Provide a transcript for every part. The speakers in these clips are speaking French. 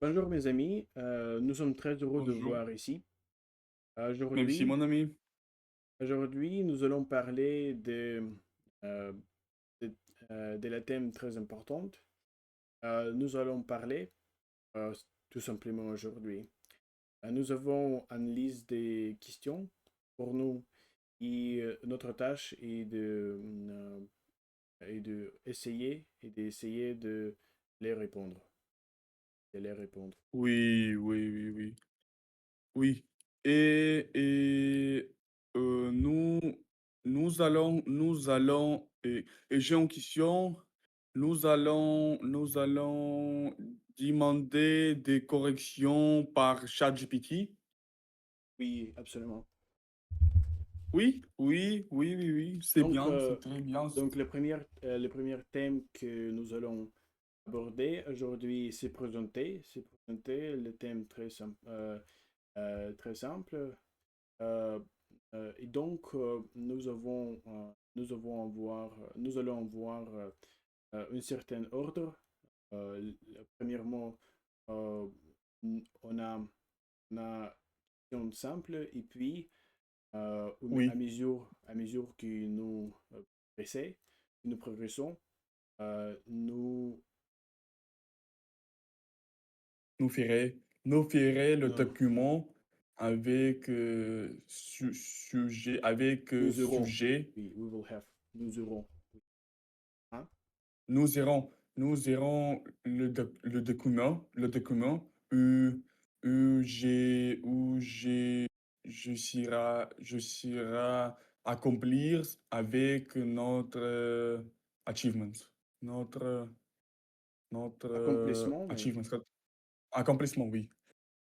Bonjour mes amis, nous sommes très heureux de vous Bonjour. voir ici. Merci, Aujourd'hui, mon ami. aujourd'hui, nous allons parler euh, de, de la thème très importante. Nous allons parler euh, tout simplement aujourd'hui. Nous avons une liste de questions pour nous et notre tâche est de essayer et d'essayer de les répondre. Oui, oui, oui, oui. Oui. Et nous allons, et j'ai une question. Nous allons demander des corrections par ChatGPT. Oui, absolument. Oui, oui, oui, oui, oui. C'est Donc, bien, euh, c'est très bien. donc le premier thème que nous allons aborder aujourd'hui, c'est présenter le thème très simple. Euh, nous allons voir un certain ordre. Premièrement, euh, on a une question simple et puis Oui, à mesure que nous progressons, que nous progressons, nous, nous ferons, nous ferons le nous, document avec sujet, avec nous aurons, sujet. oui, we will have, nous aurons, hein? Nous irons, nous irons le document où je serai accomplir avec notre achievement, notre, notre Accomplissement, mais achievement, accomplissement, oui.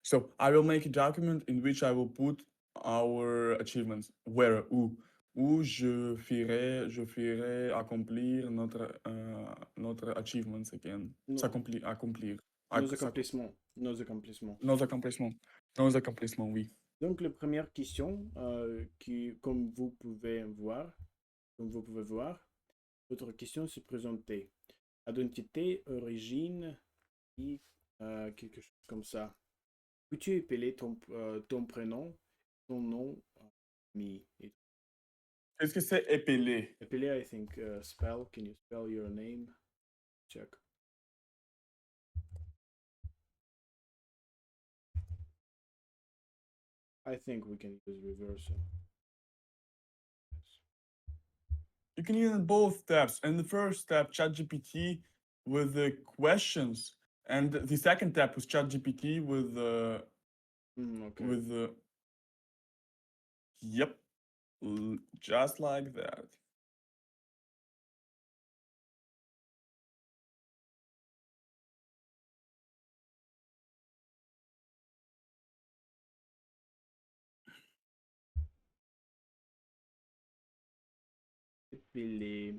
So I will make a document in which I will put our achievements. Where, où je ferai accomplir notre achievements again. no- S'accomplir, accomplir. Ac- s'accom- nos accomplissements. Nos accomplissements. Nos accomplissements, oui. Donc, la première question, comme vous pouvez voir, votre question se présentait. Identité, origine et quelque chose comme ça. Peux-tu appeler ton prénom, ton nom, me? Qu'est-ce que c'est épeler? Appeler, I think, spell. Can you spell your name? Check. I think we can use reversal. You can use both steps. In the first step, ChatGPT with the questions, and the second step was ChatGPT Okay. with the yep, just like that. Appeler.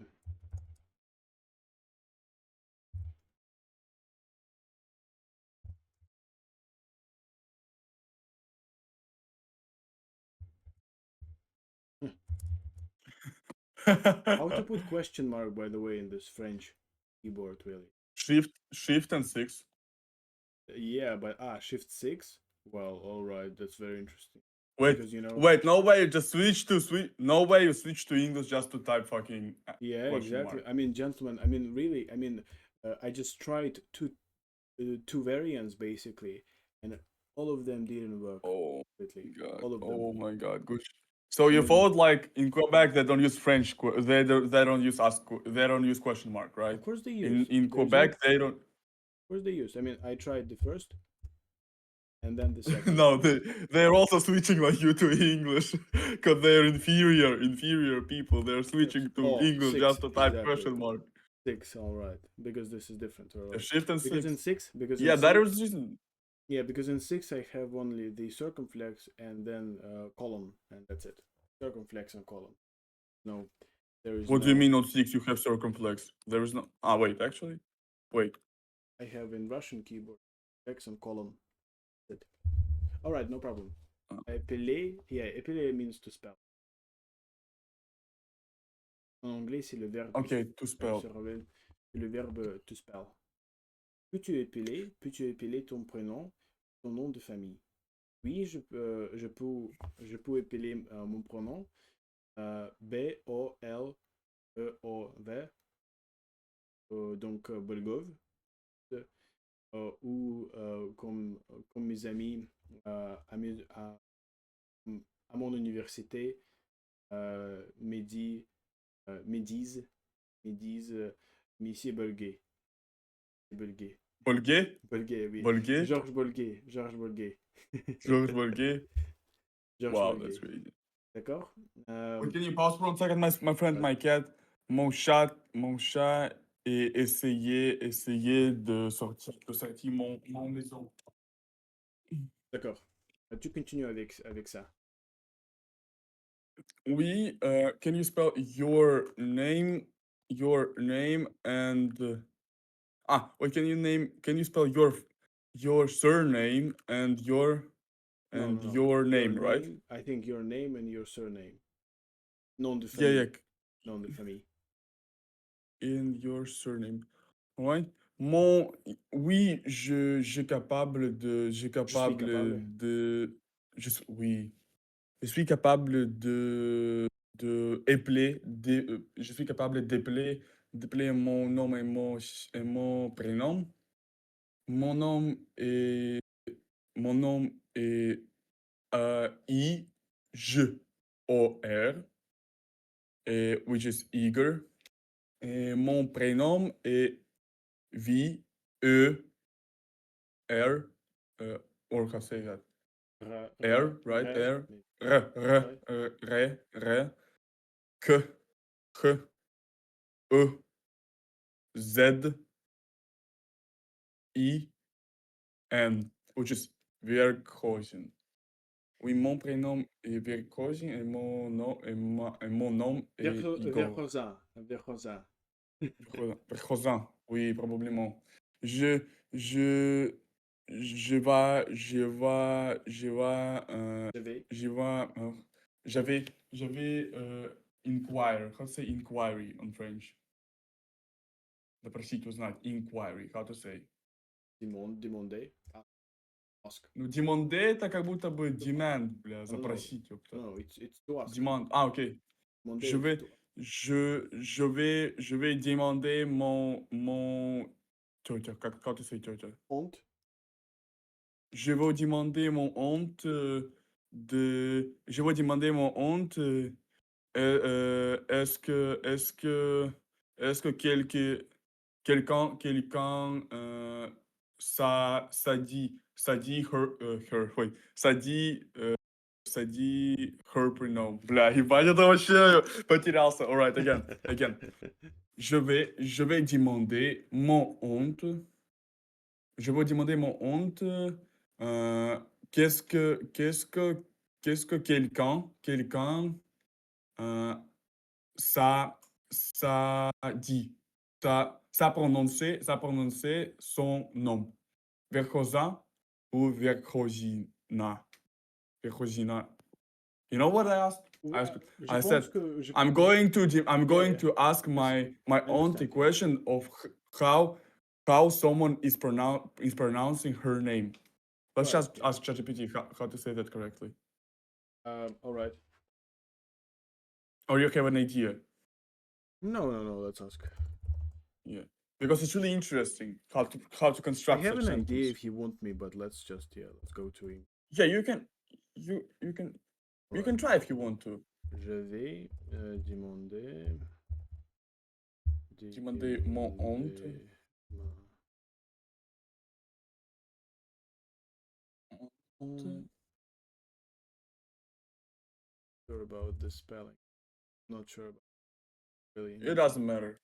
How to put question mark, by the way, in this French keyboard, really? Shift and six. Yeah, but Shift 6. Well, all right, that's very interesting. Wait, Because you know, wait, no way, just switch. No way you switch to English just to type fucking yeah, question exactly. mark. I mean, gentlemen, I mean, really, I mean, I just tried two variants basically, and all of them didn't work Oh completely. my god. All of them. Oh my god. Good. So I you mean, thought like in Quebec they don't use French. They don't use question mark, right? of course they In use. in There's no. Quebec they don't. Of course they use. I mean, I tried the first and then the second. No, they're also switching like you to English because they're inferior people. They're switching to Oh, English just six to type exactly. question mark. Six, all right. Because this is different, all right. Shift and Because in six. six, because in Yeah, that six, was just. yeah, because in six I have only the circumflex and then column, and that's it. Circumflex and column. No, there is What do you no. mean on six? You have circumflex. There is no. Ah, wait, actually, wait. I have in Russian keyboard flex and column. That's it. All right, no problem. Uh, Épeler, yeah, épeler means to spell. En anglais, c'est le verbe, okay, to spell. c'est le verbe to spell. Peux-tu épeler ton prénom, ton nom de famille? Oui, je peux épeler mon prénom. Bolleov, donc Bolgov, ou comme mes amis à mon université me disent Monsieur Bolguet. Bolguet. Bolguet? Bolguet, oui. Bolguet? Georges Bolguet. Georges Bolguet. George Bolguet? Georges Wow, that's Bolguet. really good. D'accord? Wait, can you pause for 1 second, my friend, Ouais, my cat? Mon chat est essayé de sortir mon maison. d'accord. Tu continues avec ça. Oui, can you spell your name and wait, can you spell your surname and your No, and no, no. your Your name, right? name, I think your name and your surname. Nom de Yeah, famille. yeah, Nom de famille. in your surname. Ouais. Mon Oui, je capable de Je suis capable. oui, je suis capable je suis capable d'épeler mon nom et mon prénom. Mon nom est mon nom est Igor, et which is Igor, et mon prénom est V-E-R, or how to say that? Right? R, Mais, R, ouais. K, K, E, Z, I, N, which is Verkozen. Oui, mon prénom est Verkozen et mon nom est Igor. Verhoza. Verhoza. Verkozen, oui, probablement. Je, je, Je vais. je vais, inquire. How to say inquiry on French? Запросить, узнать. Inquiry. How to say? Demander. Ask. Ну, demander, это как будто бы demand, бля, No, no, запросить, ёпта. no, it's to ask. Demand. Ok. Demander, Je it's vais, to je vais demander mon, tchotcha, how to say tchotcha? honte. Je vais demander mon honte je vais demander mon honte. Est-ce que quelqu'un, ça dit oui, ça dit her pronoun. Бля, ебать, это вообще потерялся. Alright, again. Je vais demander mon honte. Je vais demander mon honte. euh, qu'est-ce que, qu'est-ce que, qu'est-ce que quelqu'un, euh, ça, ça dit, ça prononcer son nom. Verkosa ou Verkhosina. Verkhosina. You know what I asked? Ouais, je I said, pense que I'm yeah, going yeah. to ask Yes, my I aunt a understand. Yeah. question of how someone is pronouncing her name. Let's Right. just ask ChatGPT how to say that correctly. All right. Or you have an idea? No, no, no. Let's ask. Yeah, because it's really interesting how to I construct have such an idea sentence. if you want me, but let's go to him. Yeah, you can Right. try if you want to. Je vais demander Demander mon honte. ma Honte. sure about the spelling. Not sure about really. It doesn't matter.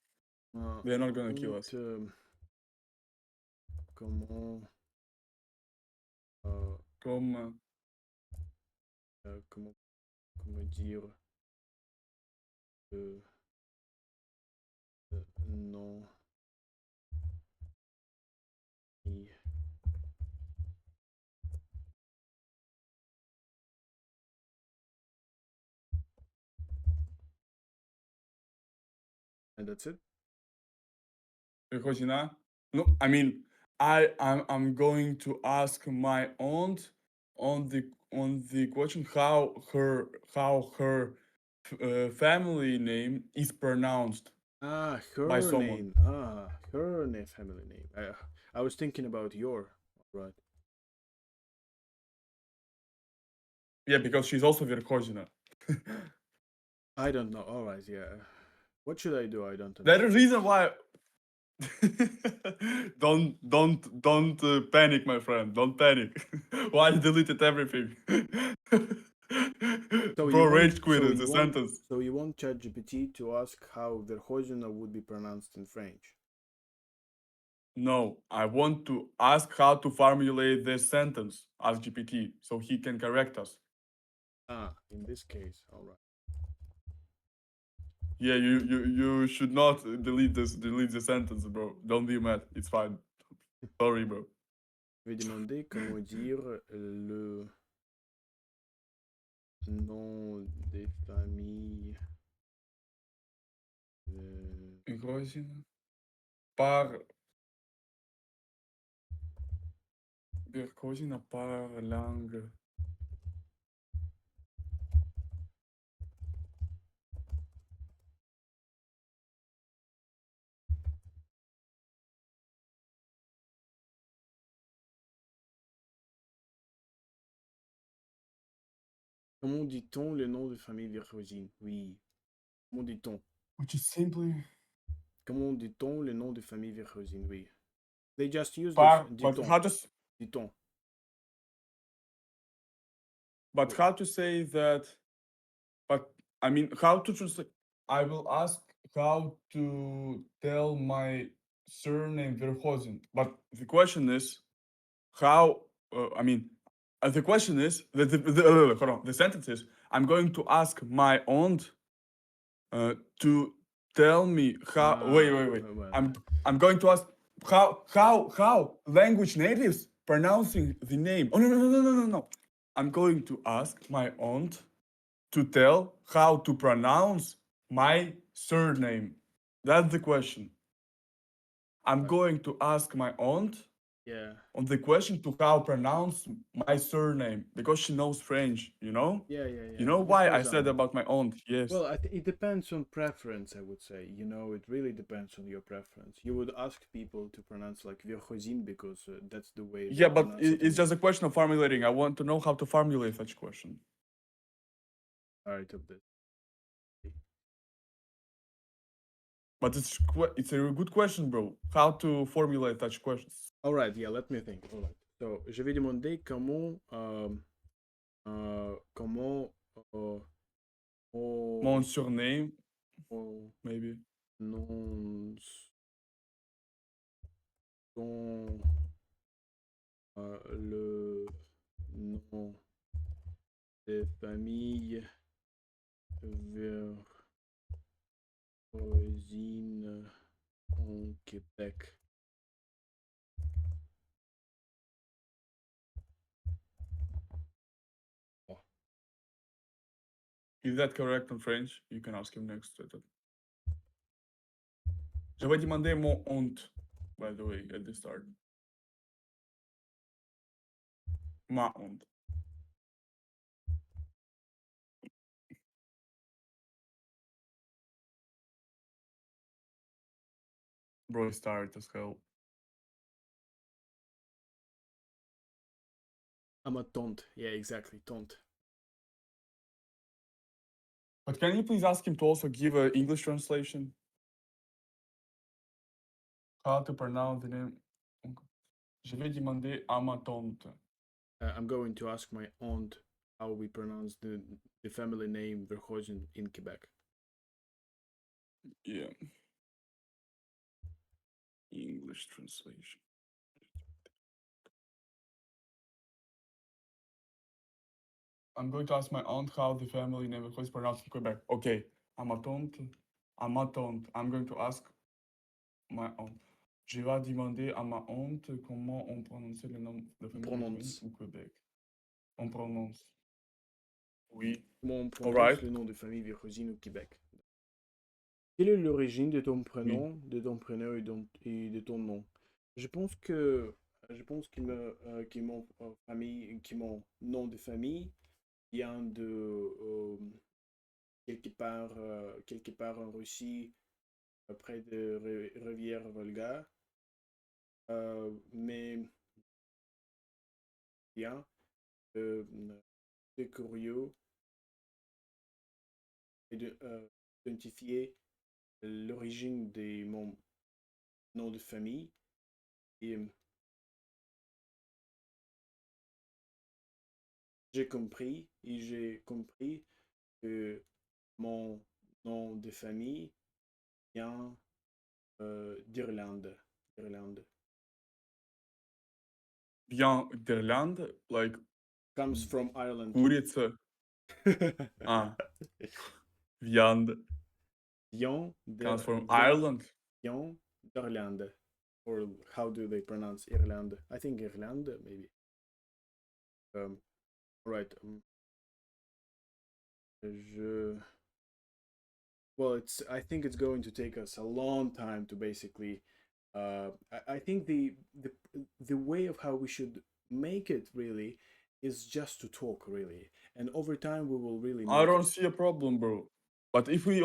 Ma They're not gonna kill us. honte, comment euh, Comme comment dire euh, non i- and that's it. Rosina. No, I mean, I'm going to ask my aunt on the question how her family name is pronounced Ah, by her someone. name. Ah, her name, family name. I was thinking about your. Right. Yeah, because she's also Verkhosina. I don't know. All right. Yeah. What should I do? I don't That's the understand. reason why. Don't panic, my friend. Don't panic. Why you deleted everything? So Bro, you want rage quit so is you a want sentence. so you want ChatGPT to ask how Verkhosina would be pronounced in French. No, I want to ask how to formulate this sentence. Ask GPT so he can correct us. Ah, in this case, all right. Yeah, you should not delete the sentence, bro. Don't be mad. It's fine. Sorry, bro. Je vais demander comment dire le nom des familles. Verkhosina par Verkhosina par langue. Comment dit-on le nom de famille Verkhosine? Oui. Comment dit-on? Which is simply Comment dit-on le nom de famille Verkhosine? Oui. They just use this. par, but Dit-on. how to Dit-on. but how to say that? But I mean, how to translate? I will ask how to tell my surname Verhoeven. But the question is how. I mean, the question is hold on. The sentence is I'm going to ask my aunt to tell me how. Wait. Well, I'm going to ask how language natives pronouncing the name. Oh no. I'm going to ask my aunt to tell how to pronounce my surname. That's the question. I'm going to ask my aunt yeah. on the question to how pronounce my surname because she knows French, you know? Yeah. You know Of why I course I said know. about my aunt? Yes. Well, it depends on preference, I would say. You know, it really depends on your preference. You would ask people to pronounce like Verkhosine because that's the way they Yeah, but pronounce it in it's just a question of formulating. I want to know how to formulate such question. part of this. But it's a good question, bro. How to formulate such questions? All right, yeah, let me think. All right. So, je vais demander comment Mon on, surname, on maybe. non son le nom de famille Verkhosine en Québec. Oh, Is that correct in French? You can ask him next. Je vais demander mon honte, by the way, at the start. Ma honte. Bro is tired as hell. I'm a tante. Yeah, exactly, tante. But can you please ask him to also give an English translation? How to pronounce the name? Je vais demander à ma tante. I'm going to ask my aunt how we pronounce the family name Verkhosine in Quebec. Yeah. English translation. I'm going to ask my aunt how the family name is pronounced in Quebec. Okay. À ma tante. À ma tante. I'm going to ask my aunt. Je vais demander à ma honte comment on prononce le nom de famille Prononce. au Québec. On prononce. Oui. Comment on All prononce right. le nom de famille Verkhosine au Québec? Quelle est l'origine de ton Oui. prénom, et de ton nom? Je pense que mon famille, que mon nom de famille vient de quelque part en Russie, près de rivière Volga, mais bien de curieux et d'identifier l'origine de mon nom de famille. Et j'ai compris que mon nom de famille vient d'Irlande. Irlande. Vient d'Irlande, like Comes from Ireland. курица. Ah, viande Vient comes from vient, Ireland. vient d'Irlande. Or how do they pronounce Irlande? I think Irlande, maybe. Right. Je Well, I think it's going to take us a long time to basically. I think the way of how we should make it really is just to talk really, and over time we will really I make don't it. see a problem, bro. But if we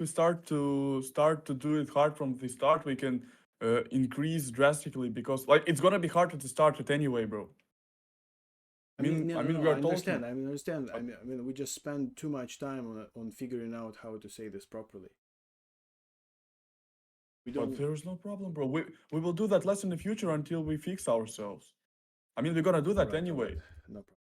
start to do it hard from the start, we can increase drastically because like it's gonna be harder to start it anyway, bro. I mean, no, I no, mean no. we are I talking, understand. I understand. but I mean, we just spend too much time on figuring out how to say this properly. We but don't. there is no problem, bro. We will do that less in the future until we fix ourselves. I mean we're gonna do All that right, all right. anyway. No problem.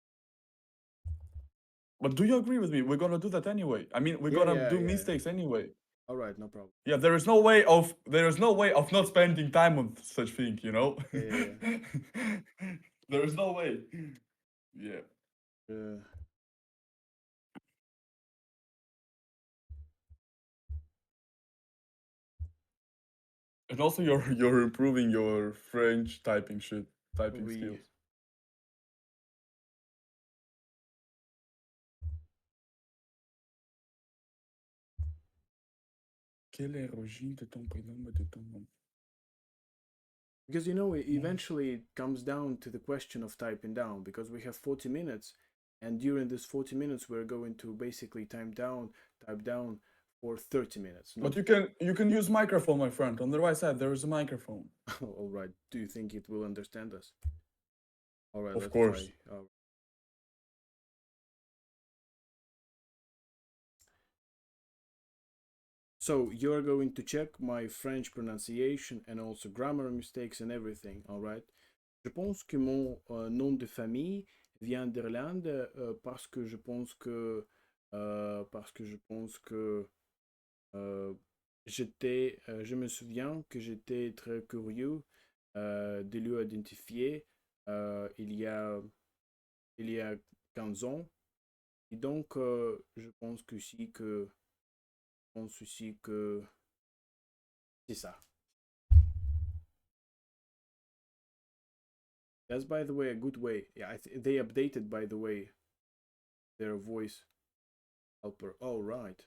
But do you agree with me? We're gonna do that anyway. I mean we're Yeah, gonna yeah, do yeah. mistakes anyway. All right, no problem. Yeah, there is no way of not spending time on such thing, you know? Yeah, yeah, There is no way. Yeah. yeah. And also you're improving your French typing Oui. skills. Quelle est l'origine de ton prénom et de ton nom? Because you know, Moi, eventually it comes down to the question of typing down because we have 40 minutes, and during this 40 minutes, we're going to basically type down for 30 minutes. but Not, you can use microphone, my friend. On the right side there is a microphone. all right. Do you think it will understand us? All right, Of let's try. course. So you're going to check my French pronunciation and also grammar mistakes and everything, all right? Je pense que mon nom de famille vient d'Irlande parce que je pense que je me souviens que j'étais très curieux de lui identifier il y a 15 ans. Et donc, je pense aussi que c'est ça. That's, by the way, a good way. Yeah, they updated, by the way, their voice helper. Oh, right.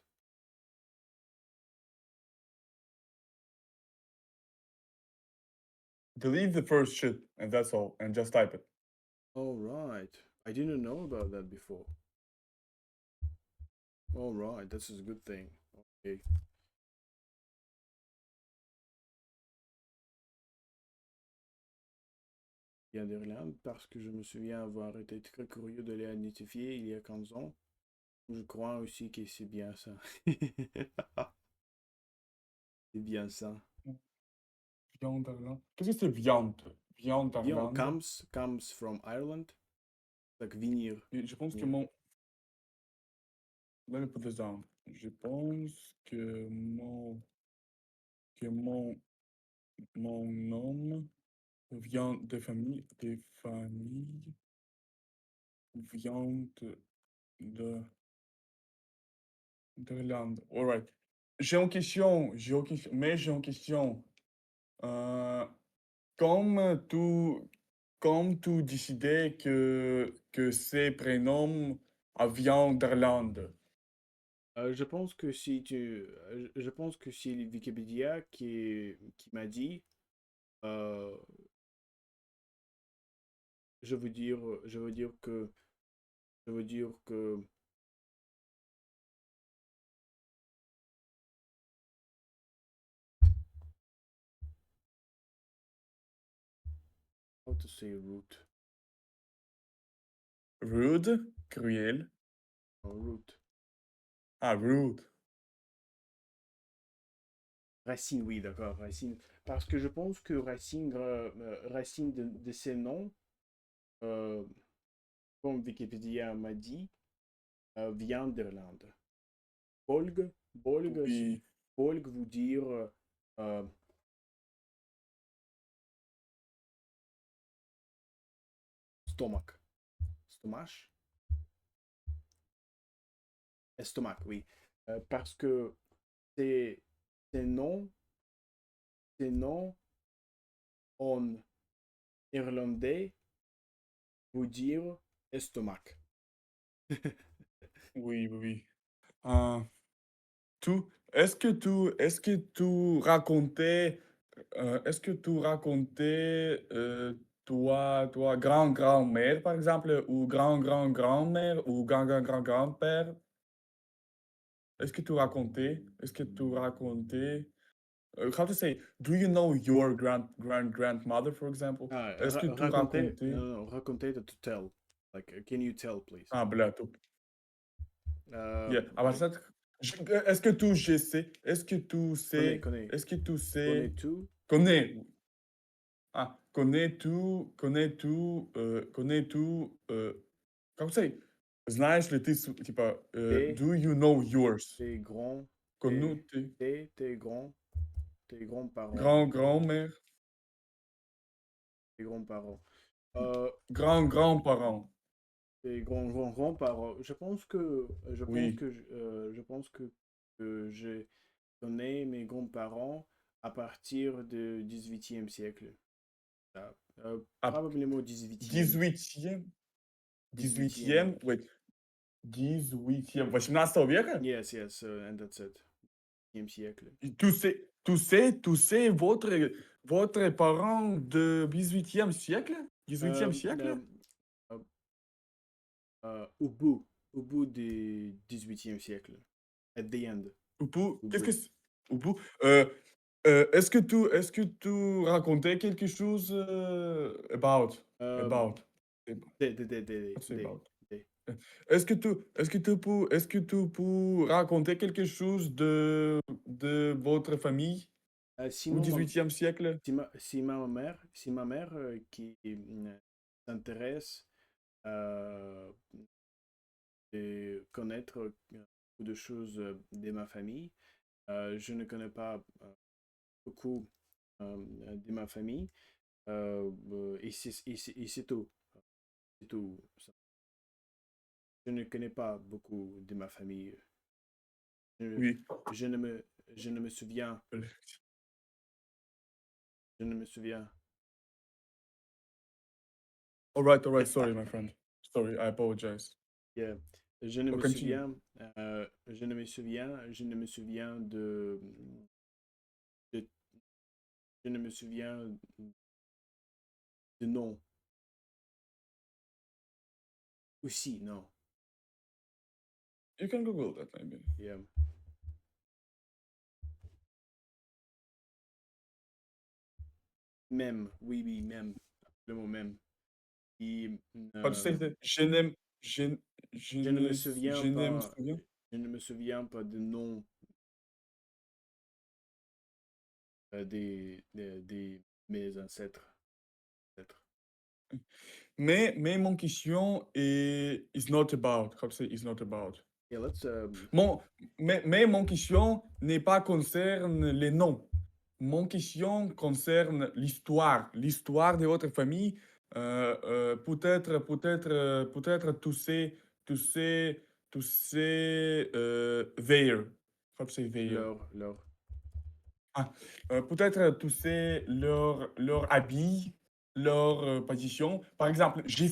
Delete the first shit and that's all and just type it. All right. I didn't know about that before. All right, this is a good thing. Okay. Vient d'Irlande parce que je me souviens avoir été très curieux de l'identifier il y a 15 ans. Je crois aussi que c'est bien ça. C'est bien ça. Viande d'Irlande. Qu'est-ce que c'est viande? Viande Viens, d'Irlande? comes from Ireland. Like venir. Je pense que venir. mon... Let me put this down. Je pense que mon nom vient des familles vient de d'Irlande. Alright. J'ai une question. Euh, comme tu, comme tu décidais que ces prénoms viennent d'Irlande. Je pense que c'est Wikipédia qui m'a dit Euh, je veux dire que, how to say root, Rude, cruel. root. Ah, rude. Racine, oui, d'accord, racine. Parce que je pense que racine de ces noms, euh, comme Wikipédia m'a dit, vient d'Irlande. Bolg, Bolg, Oui, Bolg veut dire euh, stomac. Stomac? Estomac, oui. Parce que ces, ces noms, ces noms en irlandais veut dire estomac. oui, oui, oui. Ah, est-ce que tu racontais, toi, grand-grand-mère, par exemple, ou grand-grand-grand-mère, ou grand-grand-grand-grand-père? Est-ce que tu racontais, how to say, do you know your grandmother, for example? Ah, Est-ce que tu raconter, racontais? non, raconter to tell. Like, can you tell, please? Ah, bля, top. Euh, Yeah. Aber con- ça, connais, connais, est-ce que tu connais sais, tout. connais, как say, знаешь ли ты, типа, Tes, do you know yours? tes grands, Connu tes tes grands-parents, grand-grand-mère, tes grands-parents. Euh, grand-grand-parents. tes grands-parents. Oui, Je pense que j'ai donné mes grands-parents à partir du 18e siècle. Ah, à probablement 18e. 18e, 18e. 18e, wait, 18e, 18 века? Yes, yes, and that's it. 18e siècle. Tu sais, votre parent de 18e siècle? 18e Euh, siècle? euh, euh, au bout du 18e siècle. At the end. Ou pour, Au qu'est-ce que bout. c'est? Ou pour, est-ce que tu racontais quelque chose Euh, about? des, What's about? des. Est-ce que tu peux raconter quelque chose de votre famille au Sinon, 18e siècle? si ma mère qui s'intéresse à connaître beaucoup de choses de ma famille, je ne connais pas beaucoup de ma famille et c'est tout. C'est tout. Je ne connais pas beaucoup de ma famille. Je, Oui. je ne me, je ne me souviens, je ne me souviens. All right, sorry, my friend. Sorry, I apologize. Yeah. Je ne Oh, me continue. souviens, je ne me souviens de- je ne me souviens de nom. Aussi, non. You can Google that maybe. Yeah. Même, oui, oui, même. Le mot même. Et, How to say that? Je n'aime, je, je je ne me ne, souviens je n'aime pas, souviens. je ne me souviens pas de nom des mes ancêtres. Ancêtres. Mais mon question est is not about. How to say is not about. Yeah, let's. Mon, mais mon question n'est pas concerne les noms. Mon question concerne l'histoire de votre famille. Peut-être there. How to say there? Leur. Ah, peut-être tu sais leur habit, leur, position. Par exemple, je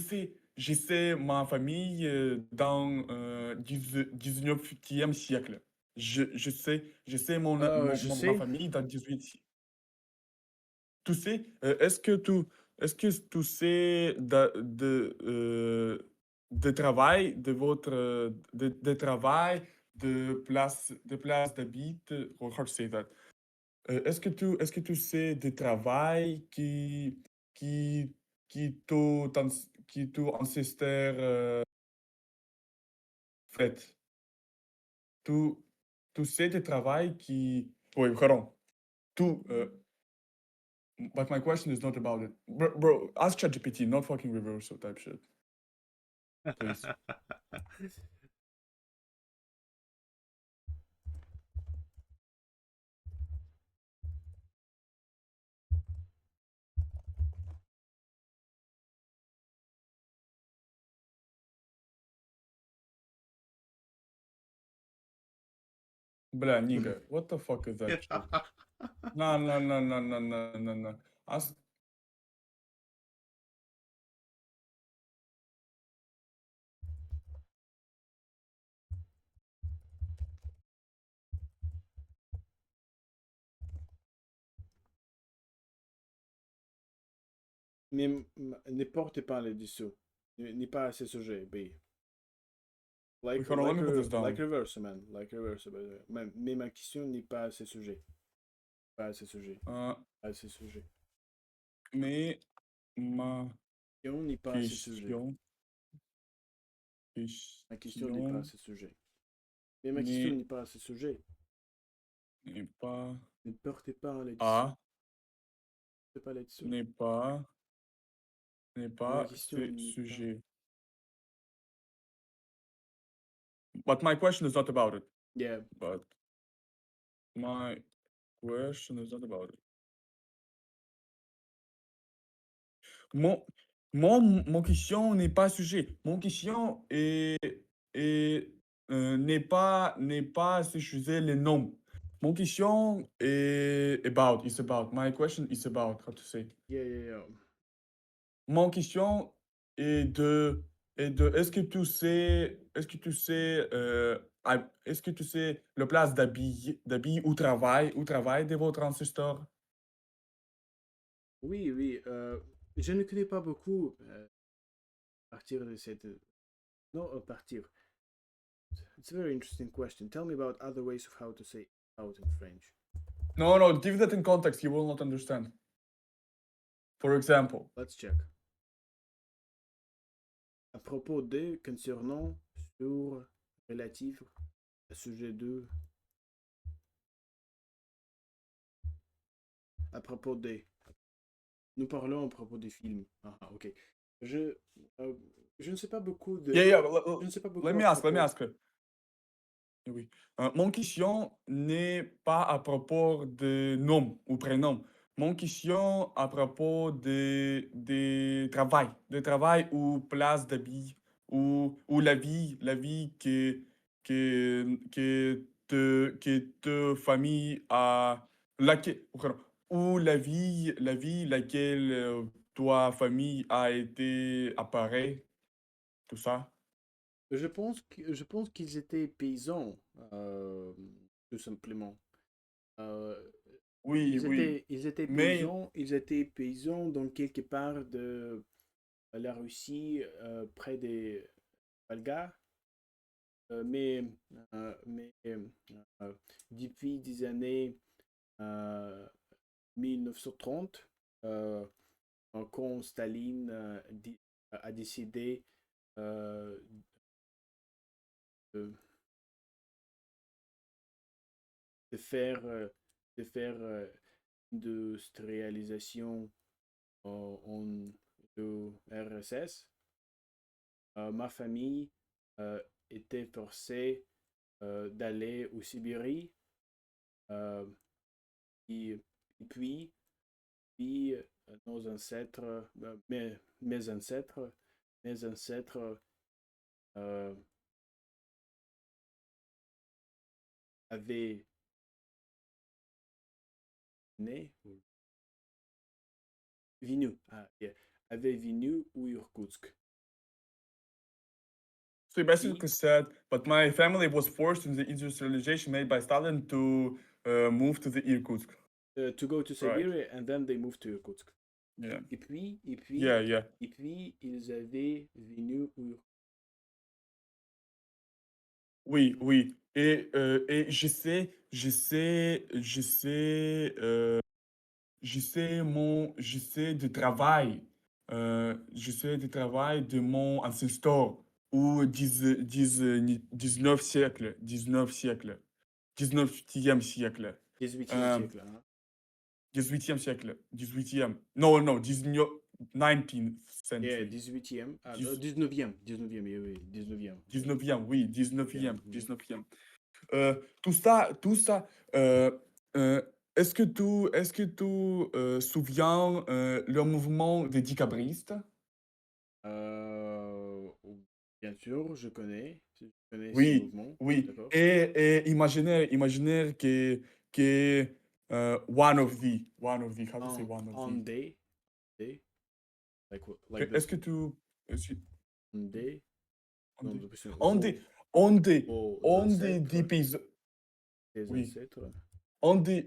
sais ma famille, dans, 19e siècle. Je sais ma Je ma sais. famille dans 18. tu sais, est-ce que tu sais de travail, de votre, de travail, de place d'habite, or how to say that? Est-ce que tu sais de travail qui ton ancesteur fait? Tu, tu sais de travail qui... Wait, hold on. But my question is not about it. Bro, ask ChatGPT, not fucking reversal type shit. Please. Blah, nigga, what the fuck is that shit? No, no, no, no, no, no, no, no. Ask... Mais ne portez pas les dessous. N'est pas assez sujet, B. Wait, hold on, let me put this Like down. reverse, man. Like reverse. Mais ma question n'est pas assez sujet. Pas assez sujet. Uh, Pas assez sujet. mais ma Question n'est pas assez sujet. question, Ma question n'est pas question assez sujet. Mais ma question n'est n'est pas assez sujet. n'est pas Ne portez pas les dessous. à, Ne portez pas les dessous. n'est pas, n'est Mais ma pas question ce n'est pas. sujet. But my question is not about it. Yeah. But my question is not about it. Mon, mon question n'est pas sujet. Mon question n'est pas ce sujet, le nom. Mon question est about, is about. My question is about, how to say. Yeah, yeah, yeah. Mon question est de est-ce que tu sais le place d'habiller ou travail de votre ancestor? Oui, oui. Je ne connais pas beaucoup à partir de cette. Non, à partir. It's a very interesting question. Tell me about other ways of how to say out in French. No, give that in context, you will not understand. For example, Let's check. À propos de, concernant, sur, relatif, sujet de, à propos de. Nous parlons à propos des films. Ah, ok. Je, euh, je ne sais pas beaucoup yeah, de. yeah, Je ne sais pas let beaucoup à me ask, let me propos. ask. Oui. Mon question n'est pas à propos de nom ou prénom. Mon question à propos de travail ou place d'habit ou la vie que famille a, laquelle, ou la vie laquelle toi famille a été appareil, tout ça. Je pense qu'ils étaient paysans, tout simplement. Euh, Oui, oui. Mais ils étaient paysans dans quelque part de la Russie, près des Volga. Mais depuis des années euh, 1930, euh, quand Staline a décidé euh, de, de faire, de faire industrialisation en de RSS, ma famille était forcée d'aller au Sibérie euh, et, et puis nos ancêtres, mes ancêtres euh, avaient né, venu, yeah, avaient venu au Irkoutsk. so he Puis, basically said, but my family was forced in the industrialization made by Stalin to move to the Irkutsk. to go to Right. Siberia and then they moved to Irkutsk. Yeah. Et puis, Yeah, yeah. ils avaient venu Oui, oui. Et je sais du travail. Je sais du travail de mon ancestor au 19 siècle, 19 siècle, 19e siècle. 18e Euh, siècle. Hein? 18e siècle, 18e. No, no, 19th Yeah, century. 18e. Ah, 10 19e. 19e, oui, 19e. 19e, oui, 19e. 19e, 19e. Tout ça, euh, est-ce que tu souviens le mouvement des décabristes? Euh, Bien sûr, je connais ce Oui, mouvement. oui. D'accord. Et imaginez que how to say one of the. Day, like the Est-ce que tu, est-ce que- day, on donc dit, on vos, dit, on dit, vos on dit ancêtres, d'épisodes, tes oui. ancêtres, On de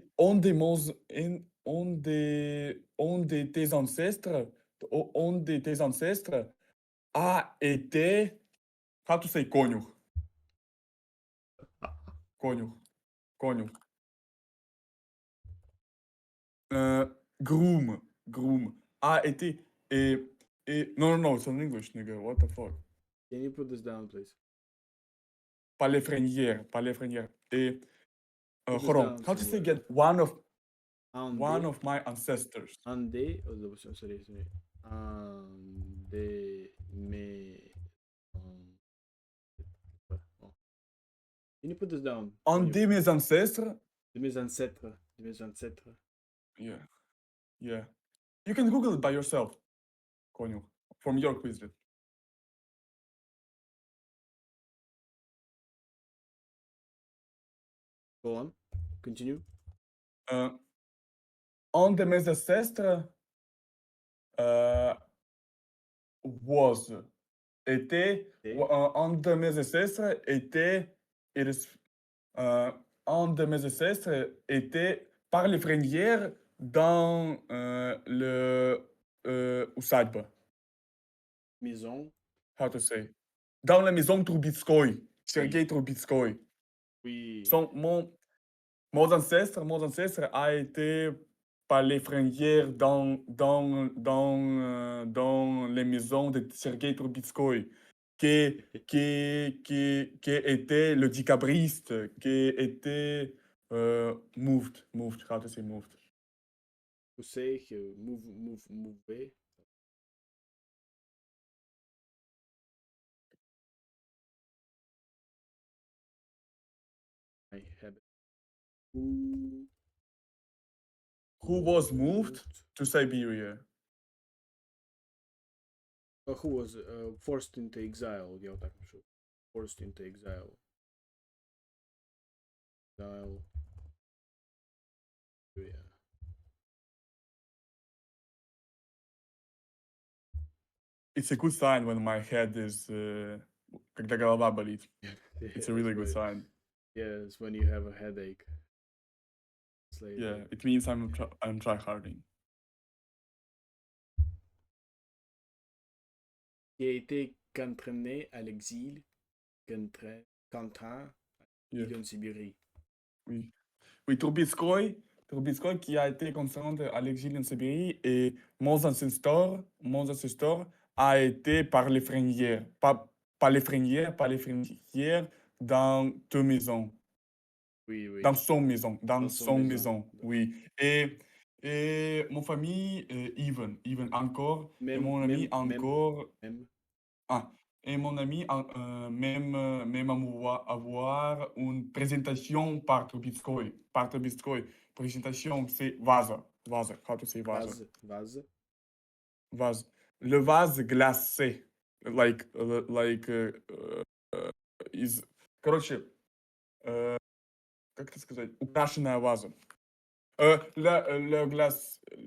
tes ancêtres, on de tes ancêtres a été, how to say conho, conho, conho. Euh, groom, a été, non, non, no, it's in English, nigga, what the fuck. can you put this down, please? Pas les frenières. Et, Put this hold on, down how to say somewhere. again, Un one day, of my ancestors. un day, oh, no, sorry. Un de mes, oh. Can you put this down? Un Conyo? de mes ancêtres, De mes ancêtres. yeah, yeah. You can Google it by yourself, conho, from your quiz. Go on, continue. Euh, un de mes ancêtres euh, was, était, Day, un de mes ancêtres était, it is, un de mes ancêtres était par les Frénières dans usagba, maison, how to say, dans la maison Trubitskoy, oui, Sergei Trubitskoy. oui, Son, mon ancêtre a été par les Frénières dans les maisons de Sergei Trubitskoy, qui était le décabriste, qui était moved, how to say moved. vous savez que mouver, I have who Who was moved moved, to Siberia? who was forced into exile, я вот так напишу. Forced into exile. Exile. Yeah. It's a good sign when my head is когда голова болит. It's a really good sign. Yes, when you have a headache. It's like Yeah, it means I'm tryharding. qui a été contraint à l'exil, contraint à Yeah. l'exil en Sibérie. Oui. Oui, Trubetskoy qui a été contraint à l'exil en Sibérie et mon ancestor a été par les Frénières, pas les Frénières dans ta maison, Oui, oui. dans son maison, Dans son maison. oui. Et mon famille, even encore, et Même, mon ami même, même, encore, même. ah, et mon ami, même avoir une présentation par Trubetskoy. Présentation, c'est vase, how to say vase, Vase. vase. Le vase glacé, из, короче, как это сказать, украшенная ваза. Le vase La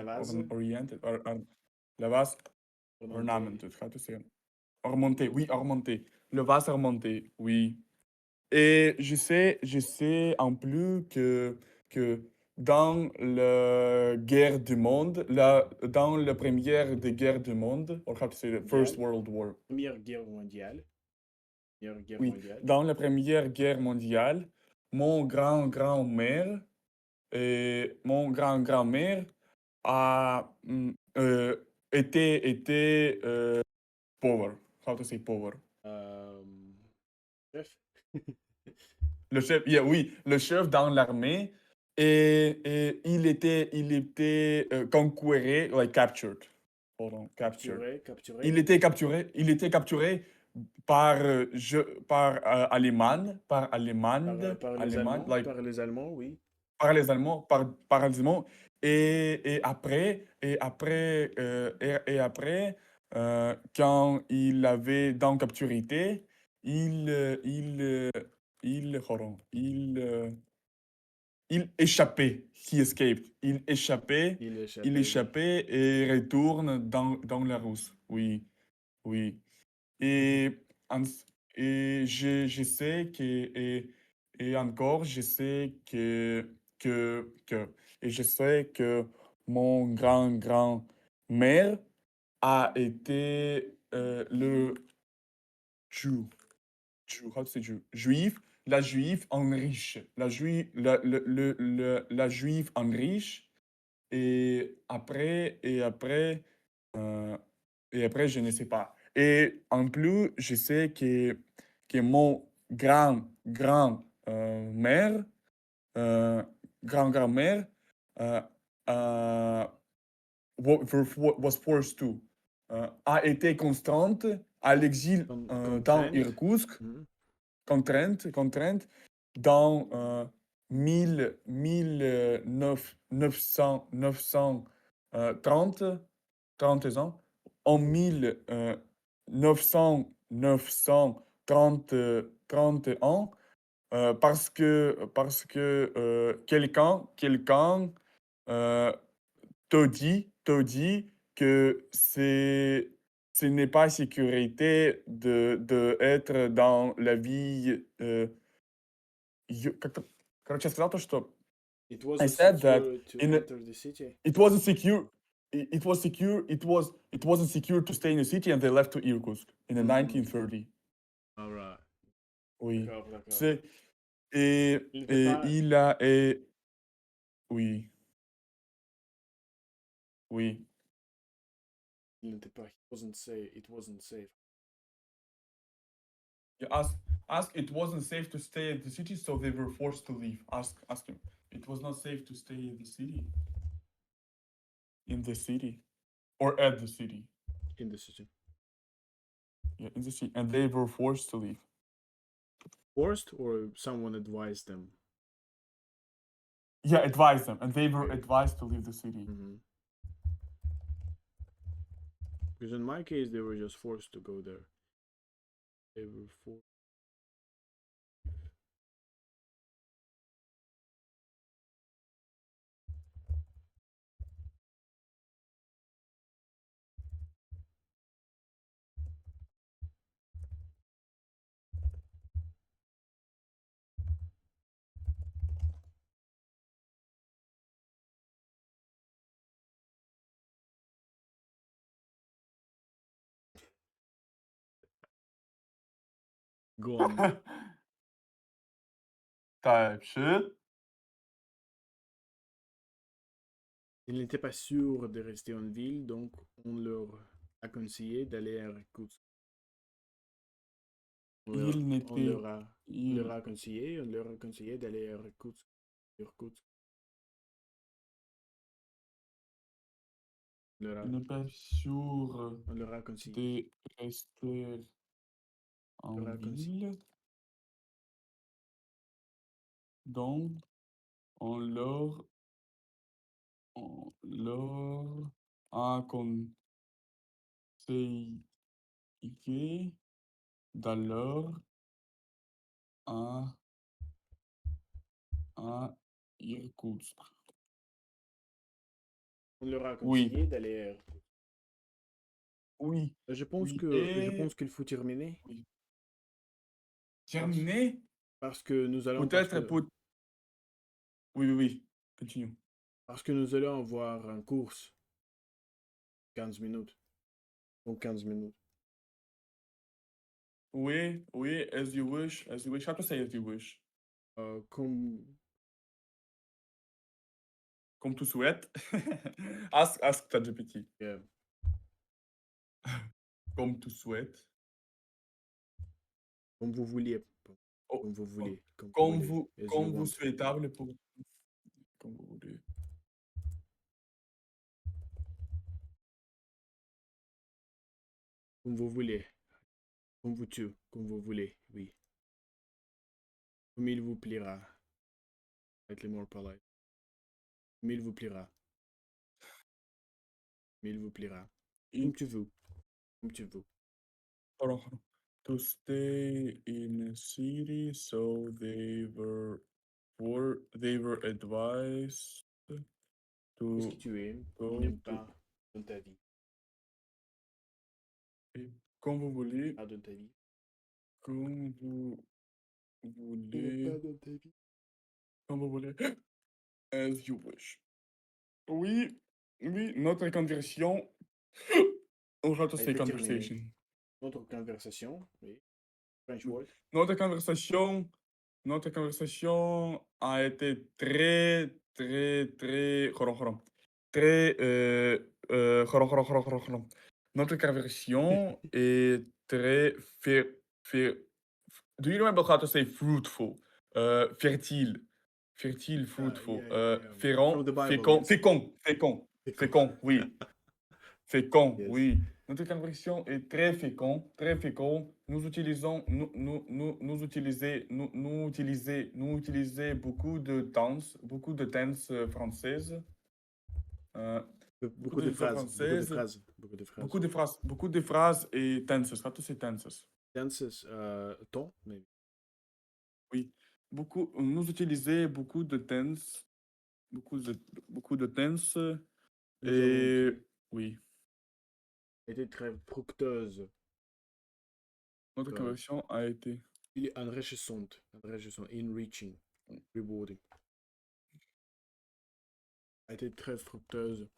vase. le vase Ornementé. ornamented, how to say. Remonté, oui, remonté. Le vase remonté, oui. Et je sais en plus que dans la guerre du monde, dans la première des guerres du monde, or how to say the First Mondiale. World War, Première guerre mondiale. Première guerre oui, mondiale. dans la première guerre mondiale, mon grand-grand-mère et mon grand-grand-mère a été pauvre. How to say pauvre? Euh, Bref. Le chef, yeah, oui, le chef dans l'armée et il était conquéré, like captured. Hold on, captured. Capturé, capturé. Il était capturé par Par les Allemagne, Allemands. like Par les Allemands, oui. par les Allemands. Et après, quand il avait dans capturité, il, euh, il, euh, hold on, il échappait. He escaped. Il Il échappait, oui. échappait et retourne dans la Russe. Oui, oui. Et, en- et je sais que, et encore, je sais et je sais que mon grand-grand-mère a été Jew, how to say Jew? La juive en riche, la juive en riche, et après, euh, je ne sais pas. Et en plus, je sais que mon grand-grand-mère, euh, grand-grand-mère, euh, euh, was forced to, a été constante à l'exil dans Contrainte. Irkoutsk, Mhm. contrainte dans 930 30 ans, en 1931, parce que quelqu'un euh, te dit que ce n'est pas sécurité de être dans la vie. Короче, я сказал то, что It I wasn't said that secure to in enter the city. it wasn't secure. It wasn't secure to stay in the city, and they left to Irkutsk in the Mhm. 1930. All right. Oui. D'accord, d'accord. C'est et Il n'était et pas, il a et oui, oui. il n'était pas, it wasn't safe. It wasn't safe. You ask it wasn't safe to stay in the city, so they were forced to leave. Ask him. It was not safe to stay in the city. In the city. Or at the city. In the city. Yeah, in the city. And they were forced to leave. Forced or someone advised them? Yeah, advised them. And they were Okay. advised to leave the city. Mm-hmm. Because in my case, they were just forced to go there. They were forced. Gone. Type shit. Ils n'étaient pas sûrs de rester en ville, donc on leur a conseillé d'aller à Irkoutsk. On leur, Il on n'était. leur a, on leur Il a conseillé, on leur a conseillé d'aller à Irkoutsk. Irkoutsk. On leur a, n'est pas sûr on leur a conseillé. de rester On en leur a conseillé. ville. Donc, on leur, a conseillé d'aller à, à Irkoutsk. On leur a Oui, conseillé d'aller à Irkoutsk. oui, oui. Je pense qu'il faut terminer. Oui. Parce, Terminé? Parce que nous allons, Peut-être pour... Oui, oui, oui. Continue. parce que nous allons avoir un course 15 minutes. Ou 15 minutes. Oui, oui, as you wish, as you wish. How to say as you wish? Comme, Comme tu souhaites. Ask ChatGPT. euh, Comme tu souhaites. comme vous voulez. Oh, Comme vous oh. voulez. Comme vous voulez. As you Comme vous want. souhaitable pour... Comme vous voulez. Comme vous voulez. Comme vous voulez. Oui. Comme il vous plaira. Être more polite. Comme il vous plaira. Comme il vous plaira. In, Comme tu veux. Comme tu veux. hold on, hold on. To stay in a city, so they were advised Qu'est-ce to que tu aimes ou go n'aimes to... pas dans ta vie? Et comme vous voulez, Pas dans ta vie. comme vous Ou n'aimes voulez, pas dans ta vie. comme vous voulez, as you wish. Oui, oui, notre conversion. On how to A say été terminée. conversation. Notre conversation. Oui. French Oui. word. Notre conversation, notre conversation a été très, très, très, très, notre conversation est très, do you remember how to say fruitful? Fertile, fertile, fruitful, Yeah. From the Bible, yes. fécond, oui. Fécond, Yes. oui. Notre conversion est très fécond, très fécond. Nous utilisons, nous utiliser beaucoup de danses françaises, euh, beaucoup Beaucoup de de danses phrases. Beaucoup de françaises, phrases. Beaucoup de phrases. beaucoup de phrases et danses. How to say dances? Dances. Ton, maybe. Oui. Beaucoup, nous utilisons beaucoup de danses, beaucoup de, beaucoup de danses Nous allons et dire. oui. Était très fructueuse. Notre conversion a été. Il est enrichissante. Enrichissant. Enriching. Rewarding. A été très fructueuse.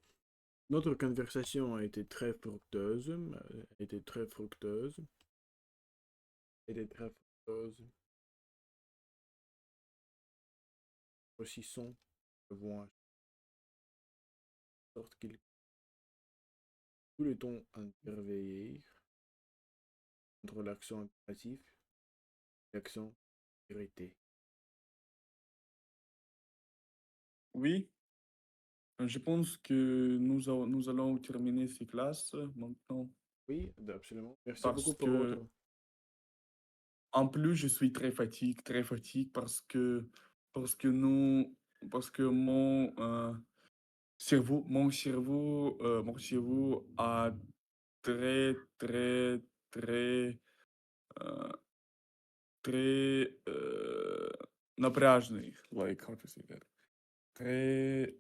Notre conversation a été très fructueuse. A été très fructueuse. A été très fructueuse. Grossissant. Vont en sorte qu'il tout le temps intervenir entre l'accent impératif et l'accent irrité. Oui. Je pense que nous allons terminer ces classes maintenant Oui, absolument. Merci beaucoup parce pour votre. que, en plus, je suis très fatigué parce que nous, parce que mon cerveau a très, très, très, euh, très, напряжный, like, how to say that? Très,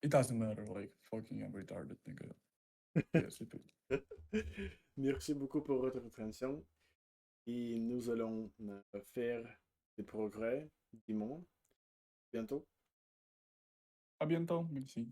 it doesn't matter, like, fucking I'm retarded, nigga. Yes, it is. Merci beaucoup pour votre attention et nous allons faire des progrès dimanche bientôt. À bientôt, merci.